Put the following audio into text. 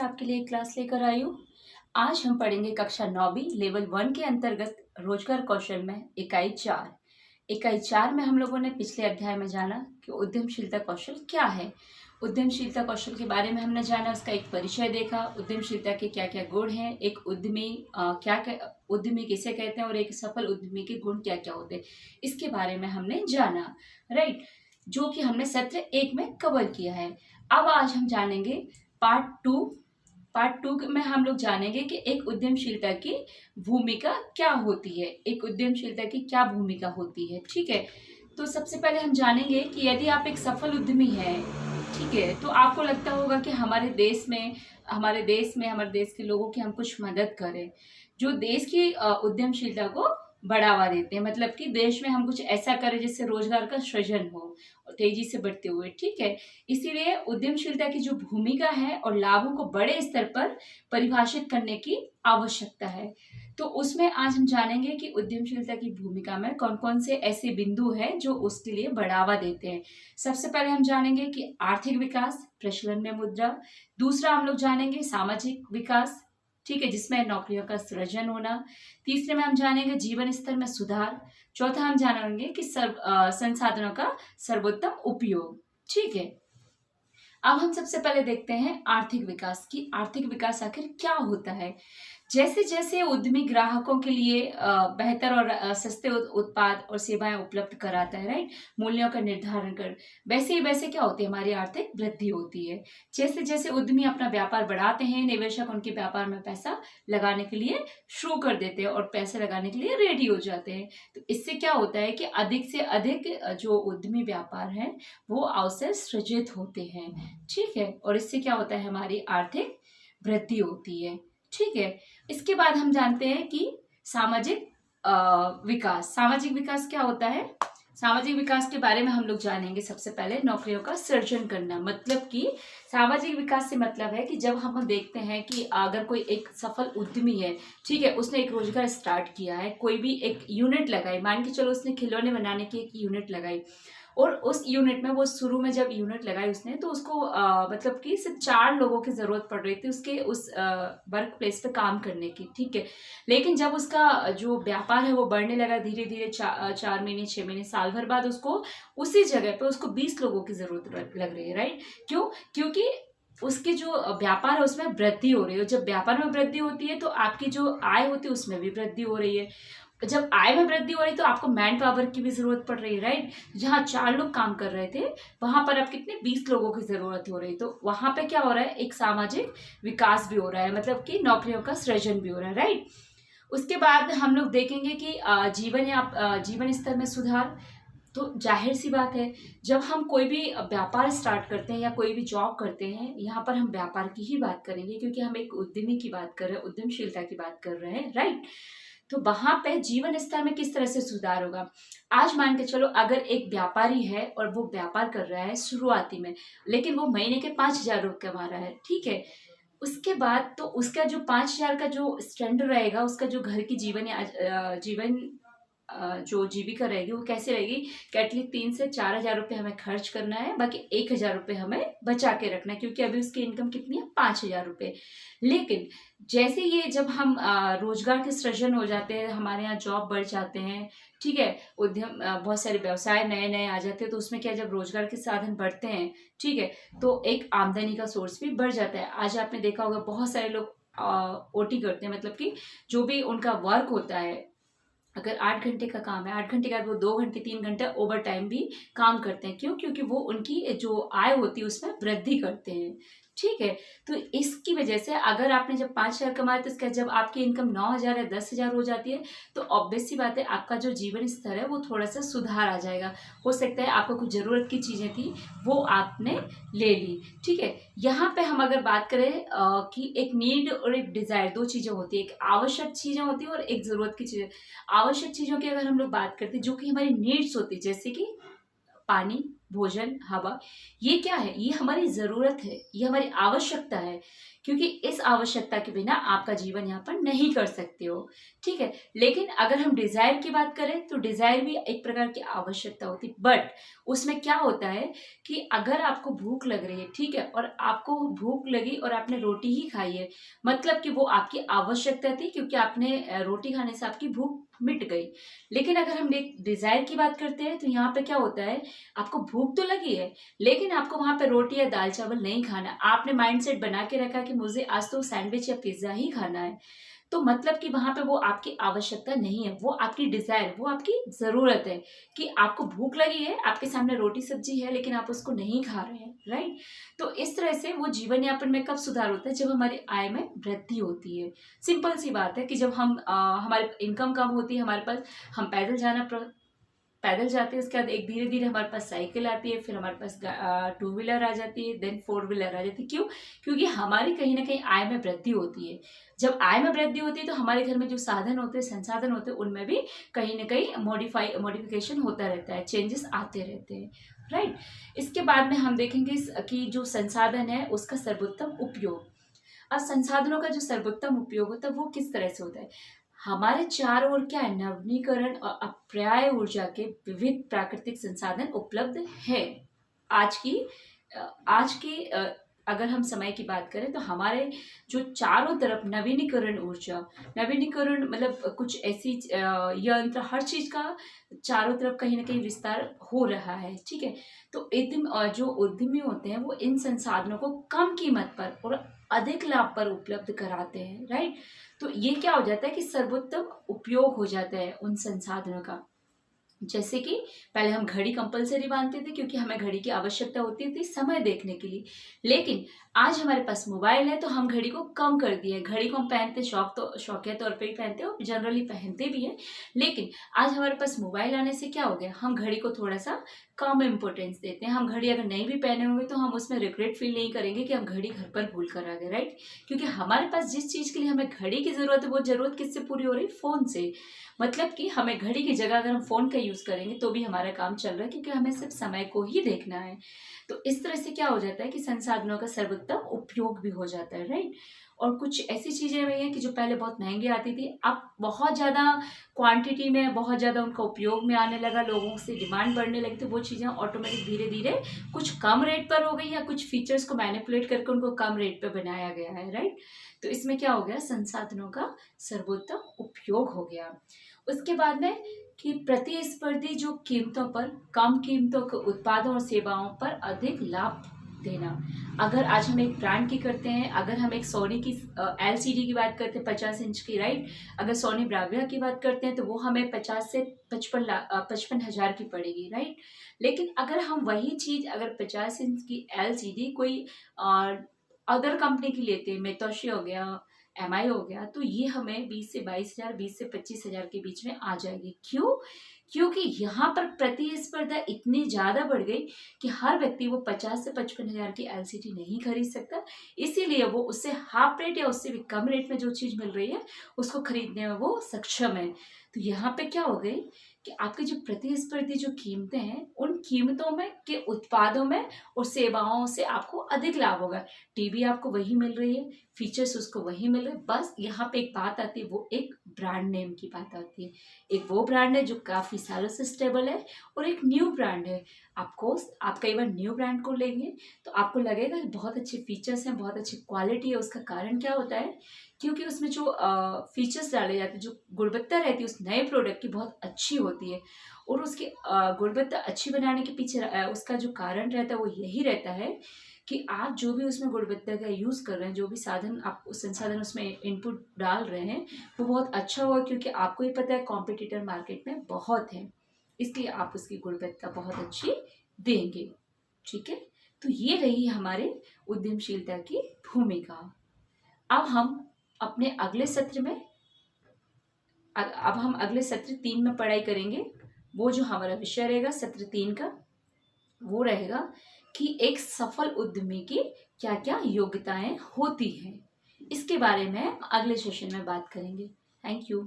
आपके लिए एक क्लास लेकर आई हूँ। आज हम पढ़ेंगे कक्षा 9वीं लेवल 1 के अंतर्गत रोजगार कौशल में इकाई 4। इकाई 4 में हम लोगों ने पिछले अध्याय में जाना कि उद्यमशीलता कौशल क्या है। उद्यमशीलता कौशल के बारे में हमने जाना, उसका एक परिचय देखा, उद्यमशीलता के क्या क्या गुण हैं, एक उद्यमी क्या क्या उद्यमी किसे कहते हैं और एक सफल उद्यमी के गुण क्या क्या होते हैं, इसके बारे में हमने जाना। राइट, जो कि हमने सत्र 1 में कवर किया है। अब आज हम जानेंगे पार्ट टू में हम लोग जानेंगे कि एक उद्यमशीलता की भूमिका क्या होती है, एक उद्यमशीलता की क्या भूमिका होती है। ठीक है, तो सबसे पहले हम जानेंगे कि यदि आप एक सफल उद्यमी हैं, ठीक है, तो आपको लगता होगा कि हमारे देश के लोगों की हम कुछ मदद करें, जो देश की उद्यमशीलता को बढ़ावा देते हैं। मतलब कि देश में हम कुछ ऐसा करें जिससे रोजगार का सृजन हो तेजी से बढ़ते हुए। ठीक है, इसीलिए उद्यमशीलता की जो भूमिका है और लाभों को बड़े स्तर पर परिभाषित करने की आवश्यकता है। तो उसमें आज हम जानेंगे कि उद्यमशीलता की भूमिका में कौन कौन से ऐसे बिंदु हैं जो उसके लिए बढ़ावा देते हैं। सबसे पहले हम जानेंगे कि आर्थिक विकास, प्रचलन में मुद्रा। दूसरा हम लोग जानेंगे सामाजिक विकास, ठीक है, जिसमें नौकरियों का सृजन होना। तीसरे में हम जानेंगे जीवन स्तर में सुधार। चौथा हम जानेंगे कि संसाधनों का सर्वोत्तम उपयोग। ठीक है, अब हम सबसे पहले देखते हैं आर्थिक विकास की आर्थिक विकास आखिर क्या होता है। जैसे जैसे उद्यमी ग्राहकों के लिए बेहतर और सस्ते उत्पाद और सेवाएं उपलब्ध कराता है, राइट, मूल्यों का निर्धारण कर, वैसे ही वैसे क्या होती है, हमारी आर्थिक वृद्धि होती है। जैसे जैसे उद्यमी अपना व्यापार बढ़ाते हैं, निवेशक उनके व्यापार में पैसा लगाने के लिए शुरू कर देते हैं और पैसे लगाने के लिए रेडी हो जाते हैं। तो इससे क्या होता है कि अधिक से अधिक जो उद्यमी व्यापार है वो अवसर सृजित होते हैं। ठीक है, और इससे क्या होता है, हमारी आर्थिक वृद्धि होती है। ठीक है, इसके बाद हम जानते हैं कि सामाजिक विकास। सामाजिक विकास क्या होता है? सामाजिक विकास के बारे में हम लोग जानेंगे। सबसे पहले नौकरियों का सृजन करना, मतलब कि सामाजिक विकास से मतलब है कि जब हम देखते हैं कि अगर कोई एक सफल उद्यमी है, ठीक है, उसने एक रोजगार स्टार्ट किया है, कोई भी एक यूनिट लगाई, मान के चलो उसने खिलौने बनाने की एक यूनिट लगाई, और उस यूनिट में वो शुरू में जब यूनिट लगाई उसने, तो उसको मतलब कि सिर्फ 4 लोगों की जरूरत पड़ रही थी उसके उस वर्क प्लेस पे काम करने की। ठीक है, लेकिन जब उसका जो व्यापार है वो बढ़ने लगा धीरे धीरे, 4 महीने 6 महीने साल भर बाद उसको उसी जगह पे उसको 20 लोगों की जरूरत लग रही है। राइट, क्यों? क्योंकि उसके जो व्यापार है उसमें वृद्धि हो रही है। जब व्यापार में वृद्धि होती है तो आपकी जो आय होती है उसमें भी वृद्धि हो रही है। जब आय में वृद्धि हो रही है तो आपको मैन पावर की भी जरूरत पड़ रही है। राइट, जहाँ 4 लोग काम कर रहे थे वहां पर अब कितने 20 लोगों की जरूरत हो रही है। तो वहां पे क्या हो रहा है, एक सामाजिक विकास भी हो रहा है, मतलब कि नौकरियों का सृजन भी हो रहा है। राइट, उसके बाद हम लोग देखेंगे कि जीवन स्तर में सुधार। तो जाहिर सी बात है, जब हम कोई भी व्यापार स्टार्ट करते हैं या कोई भी जॉब करते हैं, यहाँ पर हम व्यापार की ही बात करेंगे क्योंकि हम एक उद्यमी की बात कर रहे हैं, उद्यमशीलता की बात कर रहे हैं। राइट, तो वहां पे जीवन स्तर में किस तरह से सुधार होगा। आज मान के चलो अगर एक व्यापारी है और वो व्यापार कर रहा है शुरुआती में, लेकिन वो महीने के 5,000 रुपये कमा रहा है। ठीक है, उसके बाद तो उसका जो 5,000 का जो स्टैंडर्ड रहेगा, उसका जो घर की जीवन जो जीविका रहेगी वो कैसे रहेगी कि एटलीस्ट 3 से 4 हजार रुपये हमें खर्च करना है, बाकी 1,000 रुपये हमें बचा के रखना है, क्योंकि अभी उसकी इनकम कितनी है, 5,000 रुपये। लेकिन जैसे ये जब हम रोजगार के सृजन हो जाते हैं, हमारे यहाँ जॉब बढ़ जाते हैं, ठीक है, उद्यम बहुत सारे व्यवसाय नए नए आ जाते हैं, तो उसमें क्या, जब रोजगार के साधन बढ़ते हैं, ठीक है, तो एक आमदनी का सोर्स भी बढ़ जाता है। आज आपने देखा होगा बहुत सारे लोग ओटी करते हैं, मतलब कि जो भी उनका वर्क होता है, अगर 8 घंटे का काम है, 8 घंटे के बाद वो 2 घंटे 3 घंटे ओवर टाइम भी काम करते हैं। क्यों? क्योंकि वो उनकी जो आय होती है उसमें वृद्धि करते हैं। ठीक है, तो इसकी वजह से अगर आपने जब 5,000 कमाए तो इसका जब आपकी इनकम 9,000 या 10,000 हो जाती है, तो ऑब्वियस सी बात है आपका जो जीवन स्तर है वो थोड़ा सा सुधार आ जाएगा। हो सकता है आपको कुछ जरूरत की चीजें थी वो आपने ले ली। ठीक है, यहाँ पे हम अगर बात करें कि एक नीड और एक डिजायर, 2 चीजें होती है, एक आवश्यक चीजें होती है और एक जरूरत की चीजें। आवश्यक चीजों की अगर हम लोग बात करते हैं, जो कि हमारी नीड्स होती है, जैसे कि पानी, भोजन, हवा, ये क्या है? ये हमारी ज़रूरत है, ये हमारी आवश्यकता है, क्योंकि इस आवश्यकता के बिना आपका जीवन यापन नहीं कर सकते हो, ठीक है? लेकिन अगर हम डिज़ायर की बात करें, तो डिज़ायर भी एक प्रकार की आवश्यकता होती है, बट उसमें क्या होता है कि अगर आपको भूख लग रही है, ठीक है? और आपको भूख लगी और आपने रोटी ही खाई है, मतलब कि वो आपकी आवश्यकता थी, क्योंकि आपने रोटी खाने से आपकी भूख मिट गई। लेकिन अगर हम डिज़ायर की बात करते हैं, तो यहाँ पे क्या होता है, आपको भूख तो लगी है, लेकिन आपको वहाँ पे रोटी या दाल-चावल नहीं खाना। आपने माइंडसेट बना के रखा कि मुझे आज तो सैंडविच या पिज़्ज़ा ही खाना है। तो मतलब कि वहाँ पे वो आपकी आवश्यकता नहीं है, वो आपकी डिज़ायर, वो आपकी ज़रूरत है कि आपको भूख लगी है, आपके सामने रोटी-सब्ज़ी है, लेकिन आप उसको नहीं खा रहे हैं, राइट? तो इस तरह से वो जीवन यापन में कब सुधार होता है? जब हमारी आय में वृद्धि होती है। सिंपल सी बात है कि जब हम हमारी इनकम कम होती है हमारे पास, हम पैदल जाते हैं, उसके बाद एक धीरे-धीरे हमारे पास साइकिल आती है, फिर हमारे पास टू व्हीलर आ जाती है, देन फोर व्हीलर आ जाती है। क्यों? क्योंकि हमारी कहीं न कहीं आय में वृद्धि होती है। जब आय में वृद्धि होती है, तो हमारे घर में जो साधन होते हैं, संसाधन होते हैं, उनमें भी कहीं न कहीं मॉडिफ़िकेशन होता रहता है, चेंजेस आते रहते हैं, राइट? इसके बाद में हम देखेंगे कि जो संसाधन है, उसका सर्वोत्तम उपयोग। अब संसाधनों का जो सर्वोत्तम उपयोग होता है, वो किस तरह से होता है? हमारे चारों ओर क्या है, नवीनीकरण और अपर्याय ऊर्जा के विविध प्राकृतिक संसाधन उपलब्ध है। आज की आज की अगर हम समय की बात करें, तो हमारे जो चारों तरफ नवीनीकरण ऊर्जा, नवीनीकरण मतलब कुछ ऐसी यंत्र, हर चीज का चारों तरफ कहीं ना कहीं विस्तार हो रहा है, ठीक है? तो जो उद्यमी होते हैं, वो इन संसाधनों को कम कीमत पर और अधिक लाभ पर उपलब्ध कराते हैं, राइट? तो ये क्या हो जाता है कि सर्वोत्तम उपयोग हो जाता है उन संसाधनों का। जैसे कि पहले हम घड़ी कंपलसरी बांधते थे, क्योंकि हमें घड़ी की आवश्यकता होती थी समय देखने के लिए। लेकिन आज हमारे पास मोबाइल है, तो हम घड़ी को कम कर दिए। घड़ी को हम पहनते शौकिया तौर पे ही पहनते हो, जनरली पहनते भी हैं। लेकिन आज हमारे पास मोबाइल आने से क्या हो गया, हम घड़ी को थोड़ा सा कम इम्पोर्टेंस देते हैं। हम घड़ी अगर नहीं भी पहने होंगे, तो हम उसमें रिग्रेट फील नहीं करेंगे कि हम घड़ी घर पर भूल कर आ गए, राइट? क्योंकि हमारे पास जिस चीज़ के लिए हमें घड़ी की ज़रूरत है, वो ज़रूरत किससे पूरी हो रही? फ़ोन से। मतलब कि हमें घड़ी की जगह अगर हम फ़ोन का यूज़ करेंगे, तो भी हमारा काम चल रहा है, क्योंकि हमें सिर्फ समय को ही देखना है। तो इस तरह से क्या हो जाता है कि संसाधनों का सर्वोत्तम उपयोग भी हो जाता है, राइट? और कुछ ऐसी चीज़ें भी हैं कि जो पहले बहुत महंगी आती थी, अब बहुत ज़्यादा क्वांटिटी में, बहुत ज़्यादा उनका उपयोग में आने लगा, लोगों से डिमांड बढ़ने लगी, तो वो चीज़ें ऑटोमेटिक धीरे-धीरे कुछ कम रेट पर हो गई, या कुछ फीचर्स को मैनिपुलेट करके उनको कम रेट पे बनाया गया है, राइट? तो इसमें क्या हो गया, संसाधनों का सर्वोत्तम उपयोग हो गया। उसके बाद में कि प्रतिस्पर्धी जो कीमतों पर, कम कीमतों के उत्पादों और सेवाओं पर अधिक लाभ देना। अगर आज हम एक ब्रांड की करते हैं, अगर हम एक सोनी की एलसीडी की बात करते हैं 50 इंच की, राइट? अगर सोनी ब्राविया की बात करते हैं, तो वो हमें 50 से 55,000 की पड़ेगी, राइट? लेकिन अगर हम वही चीज़ अगर 50 इंच की एलसीडी कोई अदर कंपनी की लेते हैं, मेतोशी हो गया, एमआई हो गया, तो ये हमें 20 से 22,000, 20 से 25,000 के बीच में आ जाएगी। क्यों? क्योंकि यहाँ पर प्रतिस्पर्धा इतनी ज़्यादा बढ़ गई कि हर व्यक्ति वो 50 से 55,000 की एलसीडी नहीं खरीद सकता। इसीलिए वो उससे हाफ रेट या उससे भी कम रेट में जो चीज़ मिल रही है, उसको खरीदने में वो सक्षम है। तो यहाँ पे क्या हो गई कि आपकी जो प्रतिस्पर्धी जो कीमतें हैं, उन कीमतों में के उत्पादों में और सेवाओं से आपको अधिक लाभ होगा। टीवी आपको वही मिल रही है, फीचर्स उसको वही मिल रहे हैं, बस यहाँ पे एक बात आती है, वो एक ब्रांड नेम की बात आती है। एक वो ब्रांड है जो काफ़ी सालों से स्टेबल है, और एक न्यू ब्रांड है। आप कई बार न्यू ब्रांड को लेंगे, तो आपको लगेगा कि बहुत अच्छे फीचर्स हैं, बहुत अच्छी क्वालिटी है। उसका कारण क्या होता है? क्योंकि उसमें जो फीचर्स डाले जाते हैं, जो गुणवत्ता रहती है उस नए प्रोडक्ट की, बहुत अच्छी होती है। और उसकी गुणवत्ता अच्छी बनाने के पीछे उसका जो कारण रहता है, वो यही रहता है कि आप जो भी उसमें गुणवत्ता का यूज़ कर रहे हैं, जो भी साधन आप उस संसाधन उसमें इनपुट डाल रहे हैं, वो बहुत अच्छा हो, क्योंकि आपको ही पता है कॉम्पिटिटर मार्केट में बहुत है, इसलिए आप उसकी गुणवत्ता बहुत अच्छी देंगे, ठीक है? तो ये रही हमारे उद्यमशीलता की भूमिका। अब हम अपने अगले सत्र में अब हम अगले सत्र 3 में पढ़ाई करेंगे। वो जो हमारा विषय रहेगा सत्र 3 का, वो रहेगा कि एक सफल उद्यमी की क्या क्या योग्यताएं होती हैं। इसके बारे में अगले सेशन में बात करेंगे। Thank you.